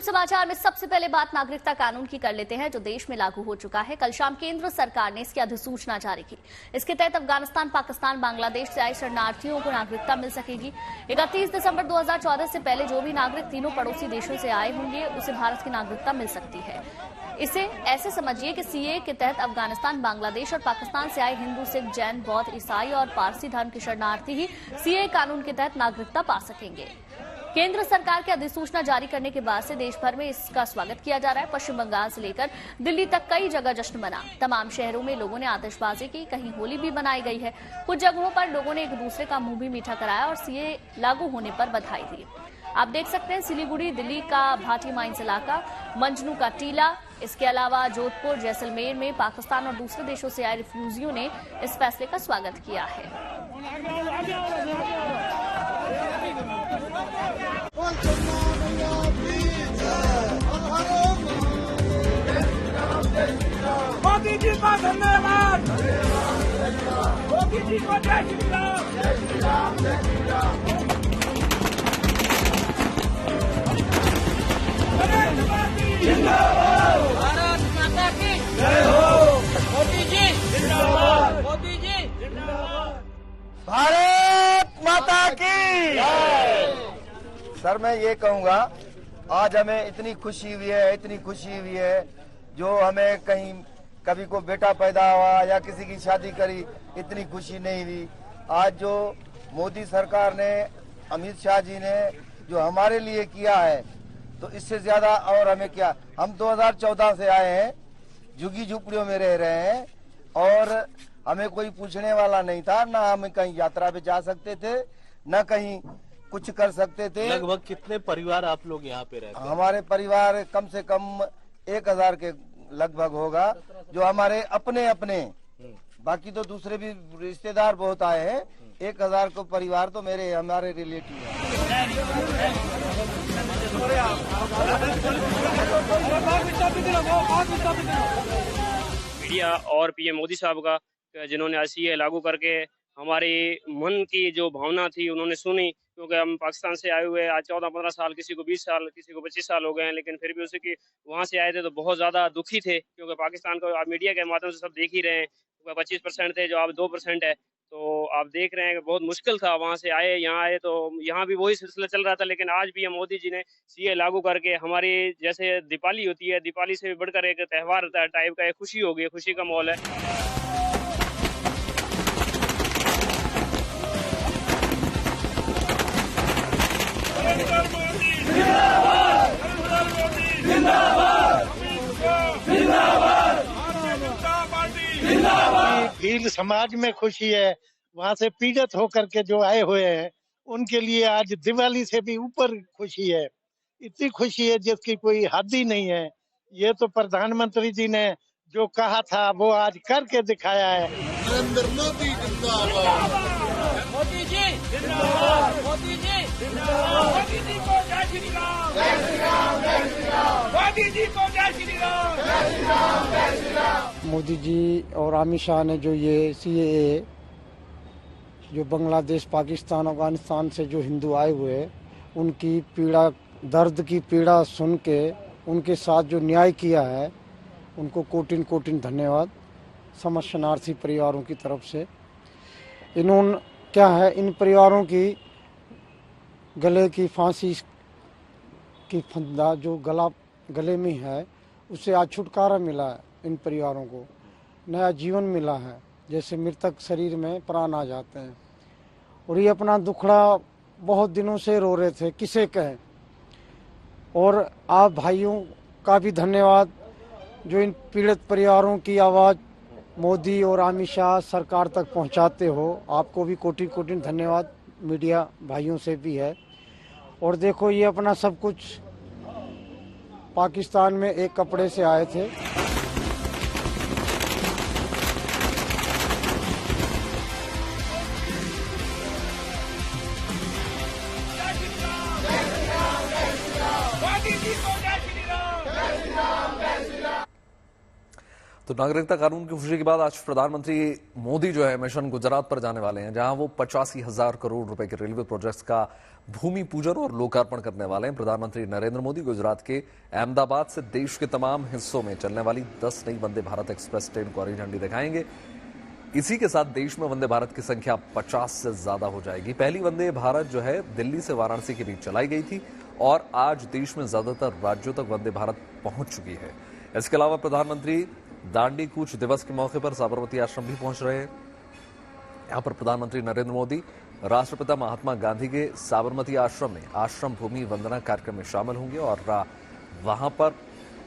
समाचार में सबसे पहले बात नागरिकता कानून की कर लेते हैं, जो देश में लागू हो चुका है। कल शाम केंद्र सरकार ने इसकी अधिसूचना जारी की। इसके तहत अफगानिस्तान, पाकिस्तान, बांग्लादेश से आए शरणार्थियों को नागरिकता मिल सकेगी। 31 दिसंबर 2014 से पहले जो भी नागरिक तीनों पड़ोसी देशों से आए होंगे उसे भारत की नागरिकता मिल सकती है। इसे ऐसे समझिए कि सीए के तहत अफगानिस्तान, बांग्लादेश और पाकिस्तान से आए हिंदू, सिख, जैन, बौद्ध, ईसाई और पारसी धर्म के शरणार्थी ही सीए कानून के तहत नागरिकता पा सकेंगे। केंद्र सरकार की अधिसूचना जारी करने के बाद से देश भर में इसका स्वागत किया जा रहा है। पश्चिम बंगाल से लेकर दिल्ली तक कई जगह जश्न मना। तमाम शहरों में लोगों ने आतिशबाजी की, कहीं होली भी मनाई गई है। कुछ जगहों पर लोगों ने एक दूसरे का मुंह भी मीठा कराया और सीए लागू होने पर बधाई दी। आप देख सकते हैं सिलीगुड़ी, दिल्ली का भाटी माइंस इलाका, मंजनू का टीला, इसके अलावा जोधपुर, जैसलमेर में पाकिस्तान और दूसरे देशों से आए रिफ्यूजियों ने इस फैसले का स्वागत किया है। मोदी जी का धन्यवाद। मोदी जी को जय श्री राम। जय श्री राम, जय श्री राम। जिंदाबाद। भारत माता की जय हो। मोदी जी जिंदाबाद। मोदी जी जिंदाबाद। भारत माता की जय। सर, मैं ये कहूँगा, आज हमें इतनी खुशी हुई है, जो हमें कहीं कभी को बेटा पैदा हुआ या किसी की शादी करी, इतनी खुशी नहीं हुई। आज जो मोदी सरकार ने, अमित शाह जी ने जो हमारे लिए किया है, तो इससे ज्यादा और हमें क्या। हम 2014 से आए हैं, झुग्गी झुपड़ियों में रह रहे हैं और हमें कोई पूछने वाला नहीं था। ना हम कहीं यात्रा पे जा सकते थे, न कहीं कुछ कर सकते थे। लगभग कितने परिवार आप लोग यहाँ पे रहते हैं? हमारे परिवार कम से कम 1000 के लगभग होगा, जो हमारे अपने बाकी तो दूसरे भी रिश्तेदार बहुत आए हैं। 1000 को परिवार तो हमारे रिलेटिव है। मीडिया और पीएम मोदी साहब का, जिन्होंने आज सीए लागू करके हमारे मन की जो भावना थी उन्होंने सुनी, क्योंकि हम पाकिस्तान से आए हुए आज 14-15 साल, किसी को 20 साल, किसी को 25 साल हो गए हैं, लेकिन फिर भी उसे कि वहाँ से आए थे तो बहुत ज़्यादा दुखी थे, क्योंकि पाकिस्तान को आप मीडिया के माध्यम से सब देख ही रहे हैं। 25% थे जो अब 2% है, तो आप देख रहे हैं कि बहुत मुश्किल था। वहाँ से आए, यहाँ आए तो यहाँ भी वही सिलसिला चल रहा था, लेकिन आज भी हम मोदी जी ने सीए लागू करके हमारी, जैसे दीपावली होती है, दीपावली से भी बढ़कर एक त्यौहार टाइप का एक खुशी हो गई, खुशी का माहौल है। भील समाज में खुशी है। वहाँ से पीड़ित होकर के जो आए हुए हैं उनके लिए आज दिवाली से भी ऊपर खुशी है। इतनी खुशी है जिसकी कोई हद ही नहीं है। ये तो प्रधानमंत्री जी ने जो कहा था वो आज करके दिखाया है। नरेंद्र मोदी जिंदाबाद। मोदी जी जिंदाबाद। मोदी जी जिंदाबाद। मोदी जी को जय श्री राम। जय श्री राम, जय श्री राम। मोदी जी को जय श्री राम। जय श्री राम, जय श्री राम। मोदी जी और अमित शाह ने जो ये सीएए, जो बांग्लादेश, पाकिस्तान, अफगानिस्तान से जो हिंदू आए हुए हैं, उनकी पीड़ा, दर्द की पीड़ा सुन के उनके साथ जो न्याय किया है, उनको कोटिन कोटिन धन्यवाद समस्त शरणार्थी परिवारों की तरफ से। इन्होंने क्या है, इन परिवारों की गले की फांसी की फंदा जो गले में है, उससे आज छुटकारा मिला है। इन परिवारों को नया जीवन मिला है, जैसे मृतक शरीर में प्राण आ जाते हैं। और ये अपना दुखड़ा बहुत दिनों से रो रहे थे, किसे कहें। और आप भाइयों का भी धन्यवाद, जो इन पीड़ित परिवारों की आवाज़ मोदी और अमित शाह सरकार तक पहुंचाते हो। आपको भी कोटि कोटि धन्यवाद, मीडिया भाइयों से भी है। और देखो, ये अपना सब कुछ पाकिस्तान में एक कपड़े से आए थे। तो नागरिकता कानून की खुशी के बाद आज प्रधानमंत्री मोदी जो है मिशन गुजरात पर जाने वाले हैं, जहां वो 85,000 करोड़ रुपए के रेलवे प्रोजेक्ट्स का भूमि पूजन और लोकार्पण करने वाले हैं। प्रधानमंत्री नरेंद्र मोदी गुजरात के अहमदाबाद से देश के तमाम हिस्सों में चलने वाली 10 नई वंदे भारत एक्सप्रेस ट्रेन को हरी झंडी दिखाएंगे। इसी के साथ देश में वंदे भारत की संख्या 50 से ज्यादा हो जाएगी। पहली वंदे भारत जो है दिल्ली से वाराणसी के बीच चलाई गई थी और आज देश में ज्यादातर राज्यों तक वंदे भारत पहुंच चुकी है। इसके अलावा प्रधानमंत्री दांडी कूच दिवस के मौके पर साबरमती आश्रम भी पहुंच रहे हैं। यहां पर प्रधानमंत्री नरेंद्र मोदी राष्ट्रपिता महात्मा गांधी के साबरमती आश्रम में आश्रम भूमि वंदना कार्यक्रम में शामिल होंगे और वहां पर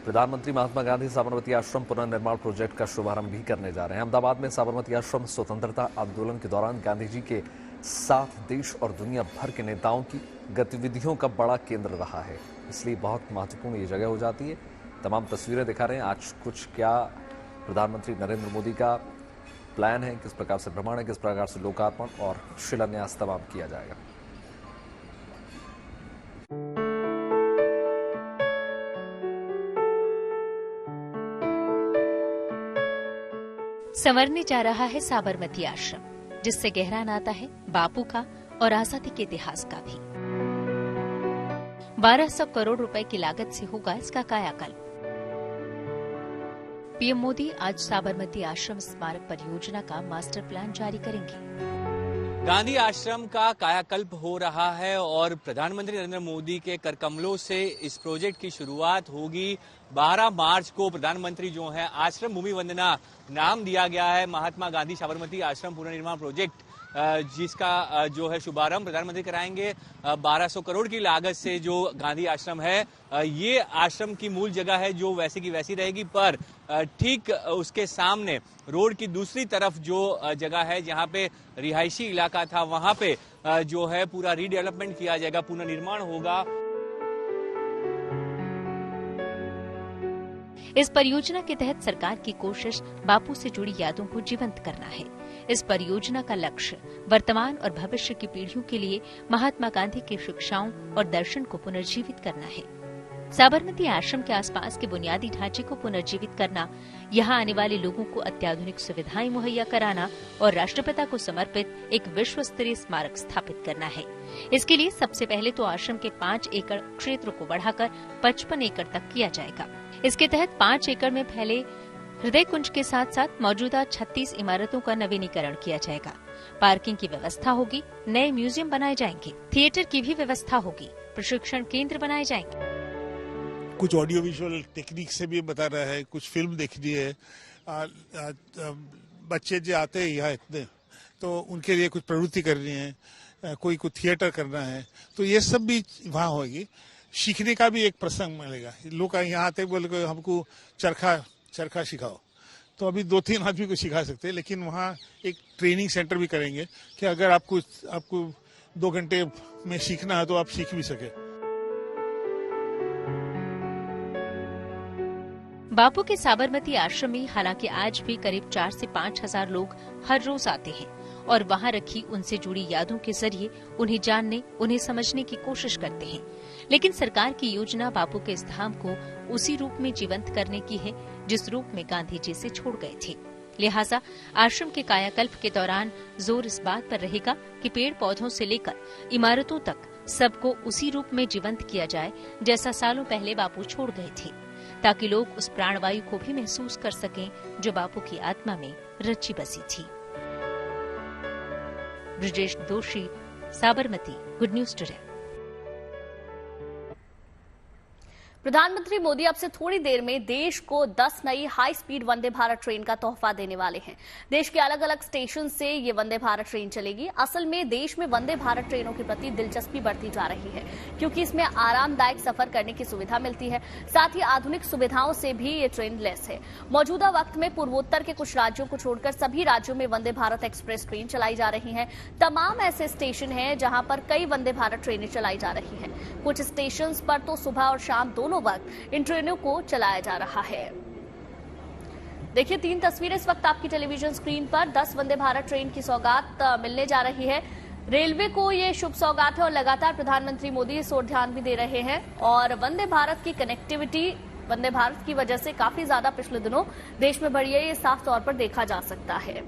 प्रधानमंत्री महात्मा गांधी साबरमती आश्रम पुनर्निर्माण प्रोजेक्ट का शुभारंभ भी करने जा रहे हैं। अहमदाबाद में साबरमती आश्रम स्वतंत्रता आंदोलन के दौरान गांधी जी के साथ देश और दुनिया भर के नेताओं की गतिविधियों का बड़ा केंद्र रहा है, इसलिए बहुत महत्वपूर्ण ये जगह हो जाती है। तमाम तस्वीरें दिखा रहे हैं आज कुछ क्या प्रधानमंत्री नरेंद्र मोदी का प्लान है, किस प्रकार से भ्रमण है, किस प्रकार से लोकार्पण और शिलान्यास तमाम किया जाएगा। संवरने जा रहा है साबरमती आश्रम, जिससे गहरा नाता है बापू का और आजादी के इतिहास का भी। 1200 करोड़ रुपए की लागत से होगा इसका कायाकल्प। पीएम मोदी आज साबरमती आश्रम स्मारक परियोजना का मास्टर प्लान जारी करेंगे। गांधी आश्रम का कायाकल्प हो रहा है और प्रधानमंत्री नरेंद्र मोदी के करकमलों से इस प्रोजेक्ट की शुरुआत होगी। 12 मार्च को प्रधानमंत्री जो है आश्रम भूमि वंदना नाम दिया गया है महात्मा गांधी साबरमती आश्रम पुनर्निर्माण प्रोजेक्ट, जिसका जो है शुभारंभ प्रधानमंत्री कराएंगे। 1200 करोड़ की लागत से जो गांधी आश्रम है, ये आश्रम की मूल जगह है जो वैसे की वैसी रहेगी, पर ठीक उसके सामने रोड की दूसरी तरफ जो जगह है जहां पे रिहायशी इलाका था, वहां पे जो है पूरा रीडेवलपमेंट किया जाएगा, पुनर्निर्माण होगा। इस परियोजना के तहत सरकार की कोशिश बापू से जुड़ी यादों को जीवंत करना है। इस परियोजना का लक्ष्य वर्तमान और भविष्य की पीढ़ियों के लिए महात्मा गांधी की शिक्षाओं और दर्शन को पुनर्जीवित करना है। साबरमती आश्रम के आसपास के बुनियादी ढांचे को पुनर्जीवित करना, यहाँ आने वाले लोगों को अत्याधुनिक सुविधाएं मुहैया कराना और राष्ट्रपिता को समर्पित एक विश्व स्तरीय स्मारक स्थापित करना है। इसके लिए सबसे पहले तो आश्रम के 5 एकड़ क्षेत्र को बढ़ाकर 55 एकड़ तक किया जाएगा। इसके तहत 5 एकड़ में फैले हृदय कुंज के साथ साथ मौजूदा 36 इमारतों का नवीनीकरण किया जाएगा। पार्किंग की व्यवस्था होगी, नए म्यूजियम बनाए जाएंगे, थिएटर की भी व्यवस्था होगी, प्रशिक्षण केंद्र बनाए जाएंगे। कुछ ऑडियो विजुअल टेक्निक से भी बता रहा है, कुछ फिल्म देखनी है। बच्चे जो आते हैं यहाँ इतने, तो उनके लिए कुछ प्रवृत्ति करनी है, कोई थिएटर करना है, तो ये सब भी वहाँ होगी। सीखने का भी एक प्रसंग मिलेगा। लोग यहाँ आते बोले हमको चरखा सिखाओ, तो अभी 2-3 आदमी को सिखा सकते हैं, लेकिन वहाँ एक ट्रेनिंग सेंटर भी करेंगे कि अगर आपको 2 घंटे में सीखना है तो आप सीख भी सके। बापू के साबरमती आश्रम में हालांकि आज भी करीब 4 से 5 हजार लोग हर रोज आते हैं और वहां रखी उनसे जुड़ी यादों के जरिए उन्हें जानने, उन्हें समझने की कोशिश करते हैं। लेकिन सरकार की योजना बापू के इस धाम को उसी रूप में जीवंत करने की है जिस रूप में गांधी जी से छोड़ गए थे। लिहाजा आश्रम के कायाकल्प के दौरान जोर इस बात पर रहेगा कि पेड़ पौधों से लेकर इमारतों तक सबको उसी रूप में जीवंत किया जाए जैसा सालों पहले बापू छोड़ गए थे, ताकि लोग उस प्राणवायु को भी महसूस कर सकें जो बापू की आत्मा में रची बसी थी। ब्रिजेश दोषी, साबरमती, गुड न्यूज टुडे। प्रधानमंत्री मोदी अब से थोड़ी देर में देश को 10 नई high speed Vande Bharat train का तोहफा देने वाले हैं। देश के अलग अलग स्टेशन से ये वंदे भारत ट्रेन चलेगी। असल में देश में वंदे भारत ट्रेनों के प्रति दिलचस्पी बढ़ती जा रही है, क्योंकि इसमें आरामदायक सफर करने की सुविधा मिलती है। साथ ही आधुनिक सुविधाओं से भी ये ट्रेन लैस है। मौजूदा वक्त में पूर्वोत्तर के कुछ राज्यों को छोड़कर सभी राज्यों में वंदे भारत एक्सप्रेस ट्रेन चलाई जा रही है। तमाम ऐसे स्टेशन हैं जहां पर कई वंदे भारत ट्रेनें चलाई जा रही हैं। कुछ स्टेशन पर तो सुबह और शाम दोनों वक्त इन ट्रेनों को चलाया जा रहा है। देखिए 3 तस्वीरें इस वक्त आपकी टेलीविजन स्क्रीन पर। 10 वंदे भारत ट्रेन की सौगात मिलने जा रही है। रेलवे को ये शुभ सौगात है और लगातार प्रधानमंत्री मोदी इस ओर ध्यान भी दे रहे हैं। और वंदे भारत की कनेक्टिविटी वंदे भारत की वजह से काफी ज्यादा पिछले दिनों देश में बढ़ी है, ये साफ तौर पर देखा जा सकता है।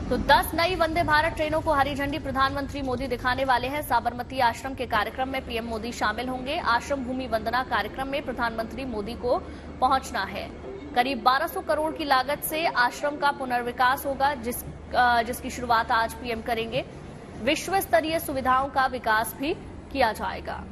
तो 10 नई वंदे भारत ट्रेनों को हरी झंडी प्रधानमंत्री मोदी दिखाने वाले हैं। साबरमती आश्रम के कार्यक्रम में पीएम मोदी शामिल होंगे। आश्रम भूमि वंदना कार्यक्रम में प्रधानमंत्री मोदी को पहुंचना है। करीब 1200 करोड़ की लागत से आश्रम का पुनर्विकास होगा, जिसकी शुरुआत आज पीएम करेंगे। विश्व स्तरीय सुविधाओं का विकास भी किया जाएगा।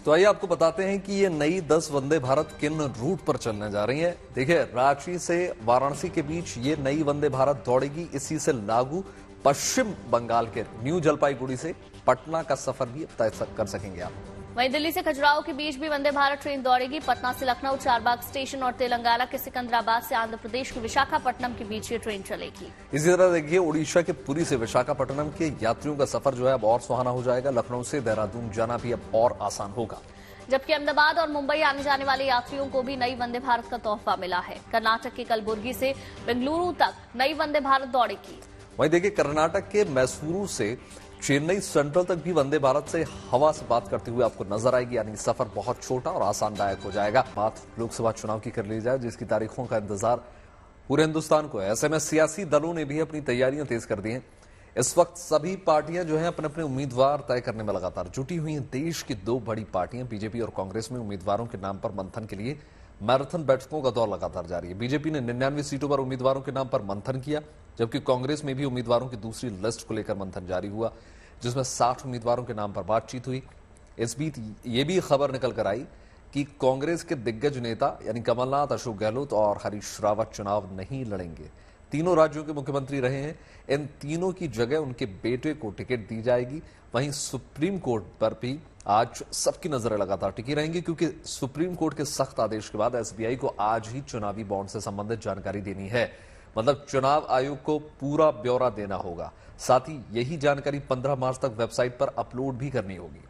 तो आइए आपको बताते हैं कि ये नई 10 वंदे भारत किन रूट पर चलने जा रही हैं। देखिए, रांची से वाराणसी के बीच ये नई वंदे भारत दौड़ेगी। इसी से लागू पश्चिम बंगाल के न्यू जलपाईगुड़ी से पटना का सफर भी तय कर सकेंगे आप। वहीं दिल्ली से खजुराहो के बीच भी वंदे भारत ट्रेन दौड़ेगी। पटना से लखनऊ, चारबाग स्टेशन और तेलंगाना के सिकंदराबाद से आंध्र प्रदेश के विशाखापट्टनम के बीच ये ट्रेन चलेगी। इसी तरह देखिए, उड़ीसा के पुरी से विशाखापट्टनम के यात्रियों का सफर जो है अब और सुहाना हो जाएगा। लखनऊ से देहरादून जाना भी अब और आसान होगा। जबकि अहमदाबाद और मुंबई आने जाने वाले यात्रियों को भी नई वंदे भारत का तोहफा मिला है। कर्नाटक के कलबुर्गी से बेंगलुरु तक नई वंदे भारत दौड़ेगी। वहीं देखिए, कर्नाटक के मैसूरू से चेन्नई सेंट्रल तक भी वंदे भारत से हवा से बात करते हुए आपको नजर आएगी। यानी सफर बहुत छोटा और आसानदायक हो जाएगा। बात लोकसभा चुनाव की कर ली जाए, जिसकी तारीखों का इंतजार पूरे हिंदुस्तान को है। ऐसे में सियासी दलों ने भी अपनी तैयारियां तेज कर दी हैं। इस वक्त सभी पार्टियां जो हैं अपने अपने उम्मीदवार तय करने में लगातार जुटी हुई हैं। देश की दो बड़ी पार्टियां बीजेपी और कांग्रेस में उम्मीदवारों के नाम पर मंथन के लिए मैराथन बैठकों का दौर लगातार जारी है। बीजेपी ने 99 सीटों पर उम्मीदवारों के नाम पर मंथन किया, जबकि कांग्रेस में भी उम्मीदवारों की दूसरी लिस्ट को लेकर मंथन जारी हुआ, जिसमें 60 उम्मीदवारों के नाम पर बातचीत हुई। इस बीच ये भी खबर निकल कर आई कि कांग्रेस के दिग्गज नेता यानी कमलनाथ, अशोक गहलोत और हरीश रावत चुनाव नहीं लड़ेंगे। तीनों राज्यों के मुख्यमंत्री रहे हैं। इन तीनों की जगह उनके बेटे को टिकट दी जाएगी। वहीं सुप्रीम कोर्ट पर भी आज सबकी नजरें लगातार टिकी रहेंगी, क्योंकि सुप्रीम कोर्ट के सख्त आदेश के बाद एसबीआई को आज ही चुनावी बॉन्ड से संबंधित जानकारी देनी है। मतलब चुनाव आयोग को पूरा ब्यौरा देना होगा। साथ ही यही जानकारी 15 मार्च तक वेबसाइट पर अपलोड भी करनी होगी।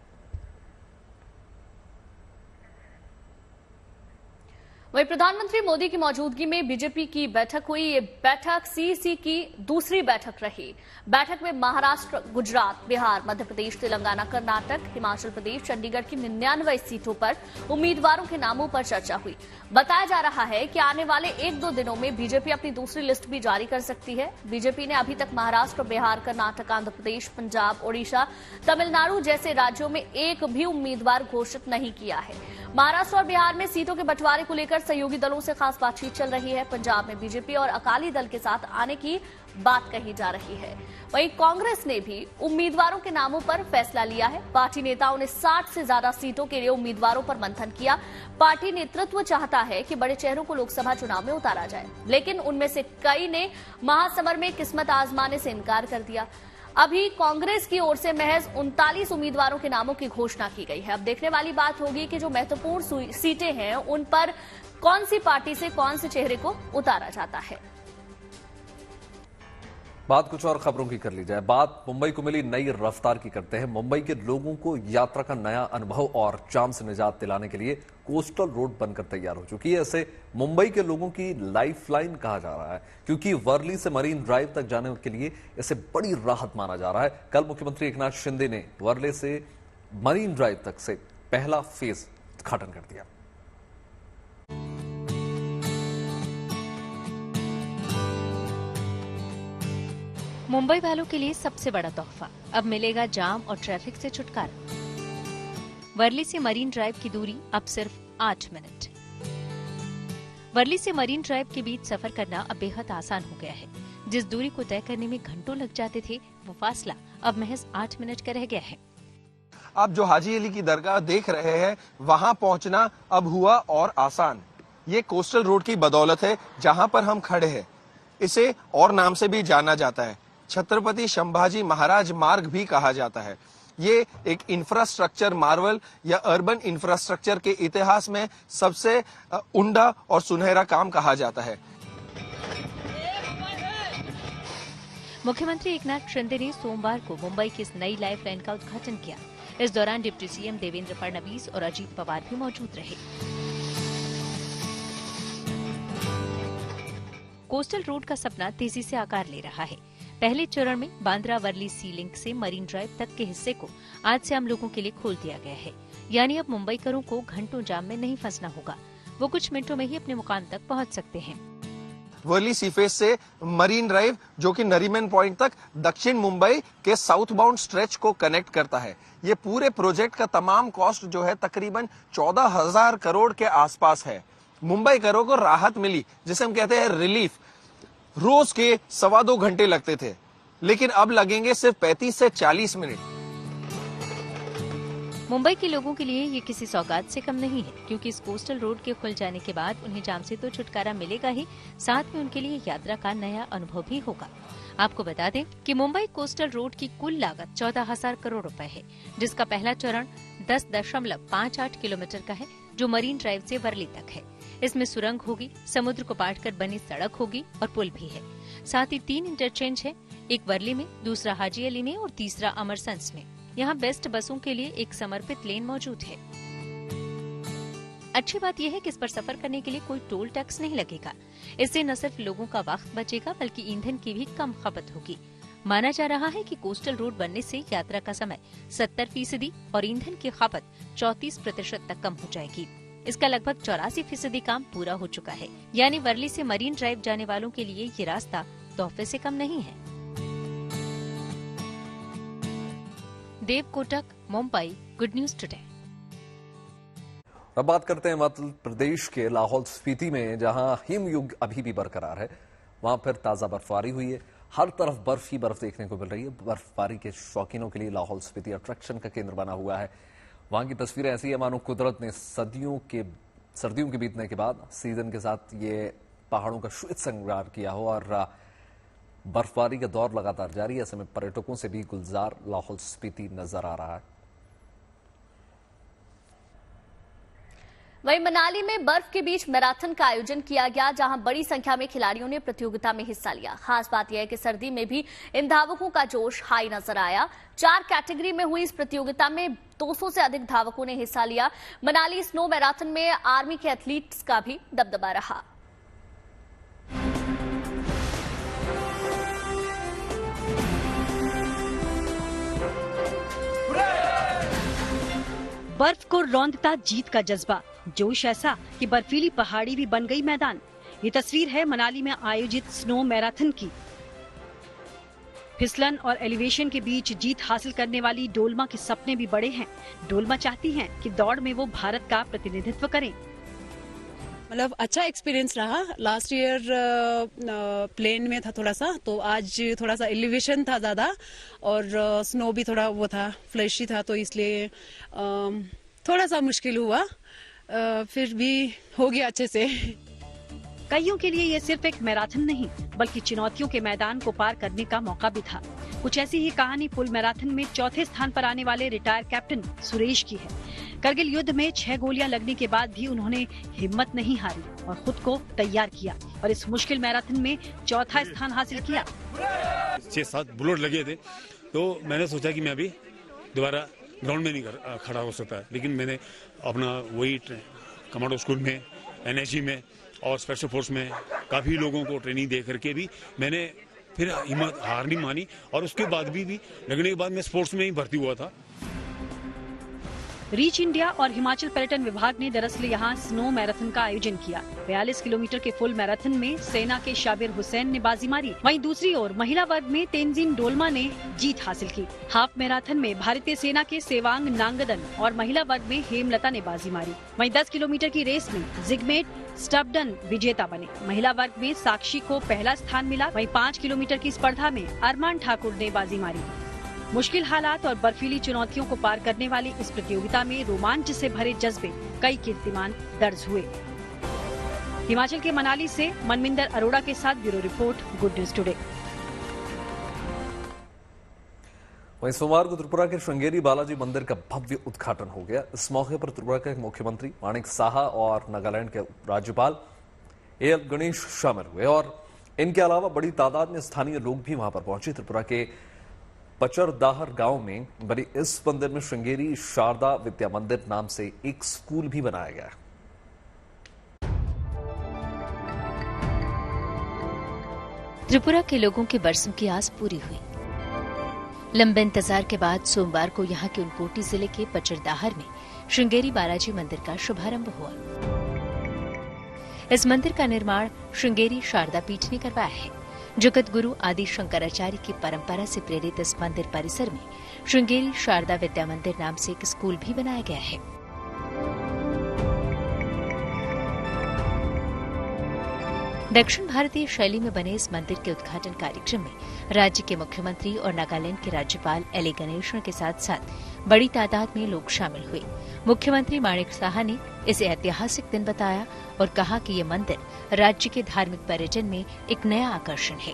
वहीं प्रधानमंत्री मोदी की मौजूदगी में बीजेपी की बैठक हुई। ये बैठक सीईसी की दूसरी बैठक रही। बैठक में महाराष्ट्र, गुजरात, बिहार, मध्य प्रदेश, तेलंगाना, कर्नाटक, हिमाचल प्रदेश, चंडीगढ़ की 99 सीटों पर उम्मीदवारों के नामों पर चर्चा हुई। बताया जा रहा है कि आने वाले 1-2 दिनों में बीजेपी अपनी दूसरी लिस्ट भी जारी कर सकती है। बीजेपी ने अभी तक महाराष्ट्र, बिहार, कर्नाटक, आंध्र प्रदेश, पंजाब, ओडिशा, तमिलनाडु जैसे राज्यों में एक भी उम्मीदवार घोषित नहीं किया है। महाराष्ट्र और बिहार में सीटों के बंटवारे को लेकर सहयोगी दलों से खास बातचीत चल रही है। पंजाब में बीजेपी और अकाली दल के साथ आने की बात कही जा रही है। वहीं कांग्रेस ने भी उम्मीदवारों के नामों पर फैसला लिया है। पार्टी नेताओं ने 60 से ज्यादा सीटों के लिए उम्मीदवारों पर मंथन किया। पार्टी नेतृत्व चाहता है कि बड़े चेहरों को लोकसभा चुनाव में उतारा जाए, लेकिन उनमें से कई ने महासमर में किस्मत आजमाने से इनकार कर दिया। अभी कांग्रेस की ओर से महज 39 उम्मीदवारों के नामों की घोषणा की गई है। अब देखने वाली बात होगी कि जो महत्वपूर्ण सीटें हैं उन पर कौन सी पार्टी से कौन से चेहरे को उतारा जाता है। बात कुछ और खबरों की कर ली जाए। बात मुंबई को मिली नई रफ्तार की करते हैं। मुंबई के लोगों को यात्रा का नया अनुभव और जाम से निजात दिलाने के लिए कोस्टल रोड बनकर तैयार हो चुकी है। इसे मुंबई के लोगों की लाइफलाइन कहा जा रहा है, क्योंकि वर्ली से मरीन ड्राइव तक जाने के लिए इसे बड़ी राहत माना जा रहा है। कल मुख्यमंत्री एकनाथ शिंदे ने वर्ली से मरीन ड्राइव तक से पहला फेज उद्घाटन कर दिया। मुंबई वालों के लिए सबसे बड़ा तोहफा, अब मिलेगा जाम और ट्रैफिक से छुटकारा। वर्ली से मरीन ड्राइव की दूरी अब सिर्फ 8 मिनट। वर्ली से मरीन ड्राइव के बीच सफर करना अब बेहद आसान हो गया है। जिस दूरी को तय करने में घंटों लग जाते थे, वो फासला अब महज 8 मिनट का रह गया है। आप जो हाजी अली की दरगाह देख रहे हैं, वहां पहुंचना अब हुआ और आसान। ये कोस्टल रोड की बदौलत है जहां पर हम खड़े हैं। इसे और नाम से भी जाना जाता है, छत्रपति संभाजी महाराज मार्ग भी कहा जाता है। ये एक इंफ्रास्ट्रक्चर मार्वल या अर्बन इंफ्रास्ट्रक्चर के इतिहास में सबसे उम्दा और सुनहरा काम कहा जाता है। मुख्यमंत्री एकनाथ शिंदे ने सोमवार को मुंबई की इस नई लाइफलाइन का उद्घाटन किया। इस दौरान डिप्टी सीएम देवेंद्र फडणवीस और अजीत पवार भी मौजूद रहे। कोस्टल रोड का सपना तेजी से आकार ले रहा है। पहले चरण में बांद्रा वर्ली सी लिंक से मरीन ड्राइव तक के हिस्से को आज से आम लोगों के लिए खोल दिया गया है। यानी अब मुंबईकरों को घंटों जाम में नहीं फंसना होगा। वो कुछ मिनटों में ही अपने मुकाम तक पहुंच सकते हैं। वर्ली सीफेस से मरीन ड्राइव जो कि नरीमन पॉइंट तक दक्षिण मुंबई के साउथ बाउंड स्ट्रेच को कनेक्ट करता है। ये पूरे प्रोजेक्ट का तमाम कॉस्ट जो है तकरीबन 14,000 करोड़ के आसपास है। मुंबईकरों को राहत मिली, जिसे हम कहते हैं रिलीफ। रोज के 1.25 घंटे लगते थे, लेकिन अब लगेंगे सिर्फ 35 से 40 मिनट। मुंबई के लोगों के लिए ये किसी सौगात से कम नहीं है, क्योंकि इस कोस्टल रोड के खुल जाने के बाद उन्हें जाम से तो छुटकारा मिलेगा ही, साथ में उनके लिए यात्रा का नया अनुभव भी होगा। आपको बता दें कि मुंबई कोस्टल रोड की कुल लागत 14,000 करोड़ रुपए है, जिसका पहला चरण 10.58 किलोमीटर का है, जो मरीन ड्राइव से वर्ली तक है। इसमें सुरंग होगी, समुद्र को पाट कर बनी सड़क होगी और पुल भी है। साथ ही 3 इंटरचेंज है, एक वर्ली में, दूसरा हाजी अली में और तीसरा अमरसंस में। यहाँ बेस्ट बसों के लिए एक समर्पित लेन मौजूद है। अच्छी बात यह है कि इस पर सफर करने के लिए कोई टोल टैक्स नहीं लगेगा। इससे न सिर्फ लोगों का वक्त बचेगा, बल्कि ईंधन की भी कम खपत होगी। माना जा रहा है कि कोस्टल रोड बनने से यात्रा का समय 70% और ईंधन की खपत 34% तक कम हो जाएगी। इसका लगभग 84% काम पूरा हो चुका है। यानी वर्ली से मरीन ड्राइव जाने वालों के लिए ये रास्ता तोहफे से कम नहीं है। Dev Kotak, Mumbai, good news today. अब बात करते हैं मध्य प्रदेश के लाहौल स्पीति में, जहां हिमयुग अभी भी बरकरार है। वहां फिर ताजा बर्फबारी हुई है। हर तरफ बर्फ ही बर्फ देखने को मिल रही है। बर्फबारी के शौकीनों के लिए लाहौल स्पीति अट्रैक्शन का केंद्र बना हुआ है। वहां की तस्वीरें ऐसी है मानो कुदरत ने सर्दियों के बीतने के बाद सीजन के साथ ये पहाड़ों का श्वेत श्रृंगार किया हो, और बर्फबारी का दौर लगातार जारी है। ऐसे में पर्यटकों से भी गुलजार लाहौल स्पीति नजर आ रहा है। वहीं मनाली में बर्फ के बीच मैराथन का आयोजन किया गया, जहां बड़ी संख्या में खिलाड़ियों ने प्रतियोगिता में हिस्सा लिया। खास बात यह है कि सर्दी में भी इन धावकों का जोश हाई नजर आया। 4 कैटेगरी में हुई इस प्रतियोगिता में 200 से अधिक धावकों ने हिस्सा लिया। मनाली स्नो मैराथन में आर्मी के एथलीट्स का भी दबदबा रहा। बर्फ को रौंदता जीत का जज्बा, जोश ऐसा कि बर्फीली पहाड़ी भी बन गई मैदान। ये तस्वीर है मनाली में आयोजित स्नो मैराथन की। फिसलन और एलिवेशन के बीच जीत हासिल करने वाली डोलमा के सपने भी बड़े हैं। डोलमा चाहती हैं कि दौड़ में वो भारत का प्रतिनिधित्व करें। मतलब अच्छा एक्सपीरियंस रहा। लास्ट ईयर प्लेन में था थोड़ा सा, तो आज थोड़ा सा एलिवेशन था ज्यादा, और स्नो भी थोड़ा वो था, फ्लैशी था, तो इसलिए थोड़ा सा मुश्किल हुआ। फिर भी हो गया अच्छे से। कईयों के लिए ये सिर्फ एक मैराथन नहीं, बल्कि चुनौतियों के मैदान को पार करने का मौका भी था। कुछ ऐसी ही कहानी फुल मैराथन में चौथे स्थान पर आने वाले रिटायर कैप्टन सुरेश की है। करगिल युद्ध में 6 गोलियां लगने के बाद भी उन्होंने हिम्मत नहीं हारी और खुद को तैयार किया, और इस मुश्किल मैराथन में चौथा स्थान हासिल किया। 6-7 बुलेट लगे थे, तो मैंने सोचा कि मैं अभी दोबारा ग्राउंड में नहीं खड़ा हो सकता, लेकिन मैंने अपना वही कमांडो स्कूल में, एनएसजी में और स्पेशल फोर्स में काफी लोगों को ट्रेनिंग दे करके भी मैंने फिर हिम्मत हार नहीं मानी, और उसके बाद भी लगने के बाद मैं स्पोर्ट्स में ही भर्ती हुआ था। रीच इंडिया और हिमाचल पर्यटन विभाग ने दरअसल यहाँ स्नो मैराथन का आयोजन किया। 42 किलोमीटर के फुल मैराथन में सेना के शाबिर हुसैन ने बाजी मारी। वहीं दूसरी ओर महिला वर्ग में तेंजिन डोलमा ने जीत हासिल की। हाफ मैराथन में भारतीय सेना के सेवांग नांगदन और महिला वर्ग में हेमलता ने बाजी मारी। वहीं 10 किलोमीटर की रेस में जिगमेट स्टबडन विजेता बने। महिला वर्ग में साक्षी को पहला स्थान मिला। वहीं 5 किलोमीटर की स्पर्धा में अरमान ठाकुर ने बाजी मारी। मुश्किल हालात और बर्फीली चुनौतियों को पार करने वाली इस प्रतियोगिता में रोमांच से भरे जज्बे, कई कीर्तिमान दर्ज हुए। हिमाचल के मनाली से मनमिंदर अरोड़ा के साथ bureau report, good news today. वहीं सोमवार को त्रिपुरा के श्रृंगेरी बालाजी मंदिर का भव्य उद्घाटन हो गया। इस मौके पर त्रिपुरा के मुख्यमंत्री माणिक साहा और नागालैंड के राज्यपाल एल गणेश शामिल हुए, और इनके अलावा बड़ी तादाद में स्थानीय लोग भी वहां पर पहुंचे। त्रिपुरा के पचरदाहर गांव में बनी इस मंदिर में श्रृंगेरी शारदा विद्या मंदिर नाम से एक स्कूल भी बनाया गया है। त्रिपुरा के लोगों के बरसों की आस पूरी हुई। लंबे इंतजार के बाद सोमवार को यहां के उनकोटी जिले के पचरदाहर में श्रृंगेरी बालाजी मंदिर का शुभारंभ हुआ। इस मंदिर का निर्माण श्रृंगेरी शारदा पीठ ने करवाया है। जगत गुरु आदि शंकराचार्य की परंपरा से प्रेरित इस मंदिर परिसर में श्रृंगेरी शारदा विद्या मंदिर नाम से एक स्कूल भी बनाया गया है। दक्षिण भारतीय शैली में बने इस मंदिर के उद्घाटन कार्यक्रम में राज्य के मुख्यमंत्री और नागालैंड के राज्यपाल एल गणेशन के साथ साथ बड़ी तादाद में लोग शामिल हुए। मुख्यमंत्री माणिक साहा ने इसे ऐतिहासिक दिन बताया और कहा कि ये मंदिर राज्य के धार्मिक पर्यटन में एक नया आकर्षण है।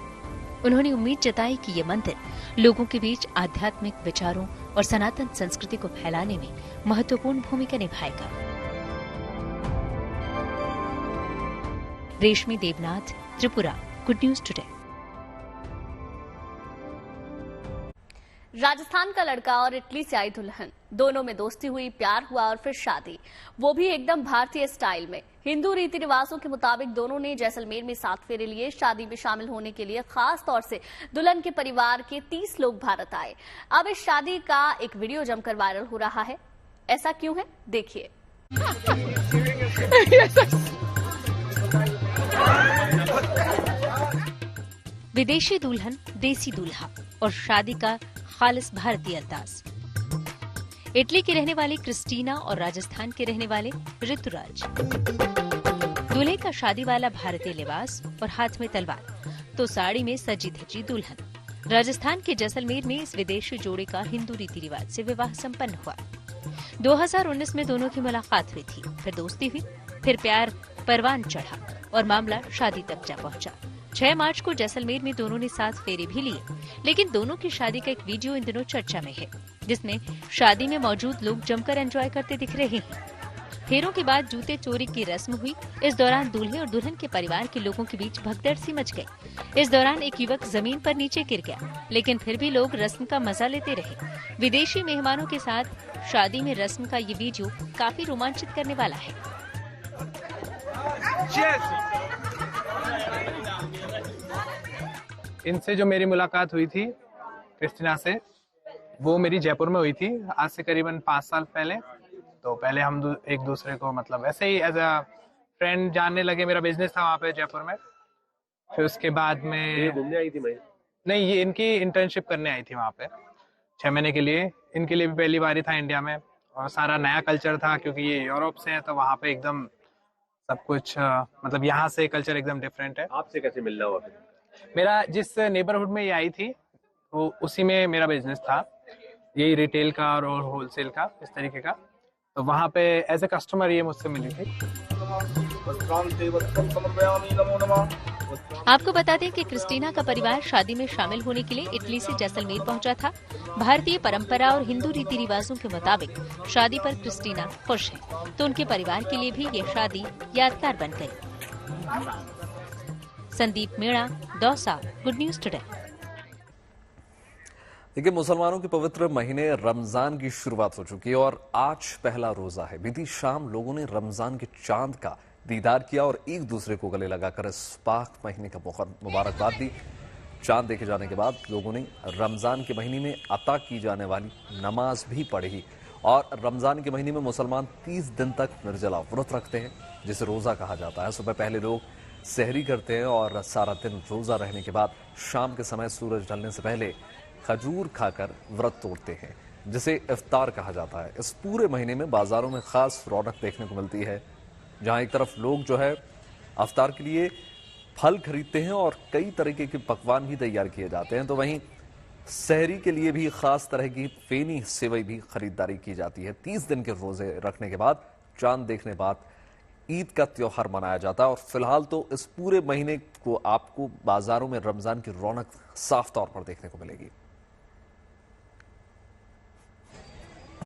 उन्होंने उम्मीद जताई कि ये मंदिर लोगों के बीच आध्यात्मिक विचारों और सनातन संस्कृति को फैलाने में महत्वपूर्ण भूमिका निभाएगा। Reshmi Devnath, Tripura, good news today. Rajasthan का लड़का और इटली से आई दुल्हन, दोनों में दोस्ती हुई, प्यार हुआ और फिर शादी, वो भी एकदम भारतीय स्टाइल में। हिंदू रीति रिवाजों के मुताबिक दोनों ने जैसलमेर में 7 फेरे लिए। शादी में शामिल होने के लिए खास तौर से दुल्हन के परिवार के 30 लोग भारत आए। अब इस शादी का एक वीडियो जमकर वायरल हो रहा है। ऐसा क्यों है, देखिए। विदेशी दुल्हन, देसी दूल्हा और शादी का खालिस भारतीय अंदाज। इटली की रहने वाली क्रिस्टीना और राजस्थान के रहने वाले ऋतुराज। दूल्हे का शादी वाला भारतीय लिबास और हाथ में तलवार, तो साड़ी में सजी धजी दुल्हन। राजस्थान के जैसलमेर में इस विदेशी जोड़े का हिंदू रीति रिवाज से विवाह संपन्न हुआ। 2019 में दोनों की मुलाकात हुई थी, फिर दोस्ती हुई, फिर प्यार परवान चढ़ा और मामला शादी तक जा पहुंचा। 6 मार्च को जैसलमेर में दोनों ने 7 फेरे भी लिए, लेकिन दोनों की शादी का एक वीडियो इन दिनों चर्चा में है, जिसमें शादी में मौजूद लोग जमकर एंजॉय करते दिख रहे हैं। फेरों के बाद जूते चोरी की रस्म हुई। इस दौरान दूल्हे और दुल्हन के परिवार के लोगों के बीच भगदड़ सी मच गई। इस दौरान एक युवक जमीन पर नीचे गिर गया, लेकिन फिर भी लोग रस्म का मजा लेते रहे। विदेशी मेहमानों के साथ शादी में रस्म का ये वीडियो काफी रोमांचित करने वाला है। इनसे जो मेरी मुलाकात हुई थी क्रिस्टीना से, वो मेरी जयपुर में हुई थी आज से करीबन 5 साल पहले। तो पहले हम एक दूसरे को मतलब ऐसे ही एज अ फ्रेंड जानने लगे। मेरा बिजनेस था वहाँ पे जयपुर में। फिर उसके बाद में घूमने आई थी मैं? नहीं, ये इनकी इंटर्नशिप करने आई थी वहाँ पे 6 महीने के लिए। इनके लिए भी पहली बार ही था इंडिया में, और सारा नया कल्चर था क्योंकि ये यूरोप से है, तो वहाँ पे एकदम सब कुछ मतलब यहाँ से कल्चर एकदम डिफरेंट है। आपसे कैसे मिलना हुआ? मेरा जिस नेबरहुड में ये आई थी वो उसी में मेरा बिजनेस था, यही रिटेल का और होलसेल का, इस तरीके का। तो वहाँ पे एज ए कस्टमर ये मुझसे मिली थी। आपको बता दें कि क्रिस्टीना का परिवार शादी में शामिल होने के लिए इटली से जैसलमेर पहुंचा था। भारतीय परंपरा और हिंदू रीति रिवाजों के मुताबिक शादी पर क्रिस्टीना खुश है, तो उनके परिवार के लिए भी ये शादी यादगार बन गई। Sandeep Meena, Dausa, good news today. देखिए, मुसलमानों के पवित्र महीने रमजान की शुरुआत हो चुकी है और आज पहला रोजा है। बीती शाम लोगों ने रमजान के चांद का दीदार किया और एक दूसरे को गले लगाकर इस पाक महीने का मुबारकबाद दी। चांद देखे जाने के बाद लोगों ने रमजान के महीने में अता की जाने वाली नमाज भी पढ़ी। और रमजान के महीने में मुसलमान 30 दिन तक निर्जला व्रत रखते हैं, जिसे रोजा कहा जाता है। सुबह पहले लोग सहरी करते हैं और सारा दिन रोजा रहने के बाद शाम के समय सूरज ढलने से पहले खजूर खाकर व्रत तोड़ते हैं, जिसे इफ्तार कहा जाता है। इस पूरे महीने में बाजारों में खास रौनक देखने को मिलती है, जहां एक तरफ लोग जो है इफ्तार के लिए फल खरीदते हैं और कई तरीके के पकवान भी तैयार किए जाते हैं, तो वहीं सहरी के लिए भी खास तरह की फेनी सेवई भी खरीदारी की जाती है। 30 दिन के रोजे रखने के बाद चांद देखने बाद ईद का त्योहार मनाया जाता है। और फिलहाल तो इस पूरे महीने को आपको बाजारों में रमजान की रौनक साफ तौर पर देखने को मिलेगी।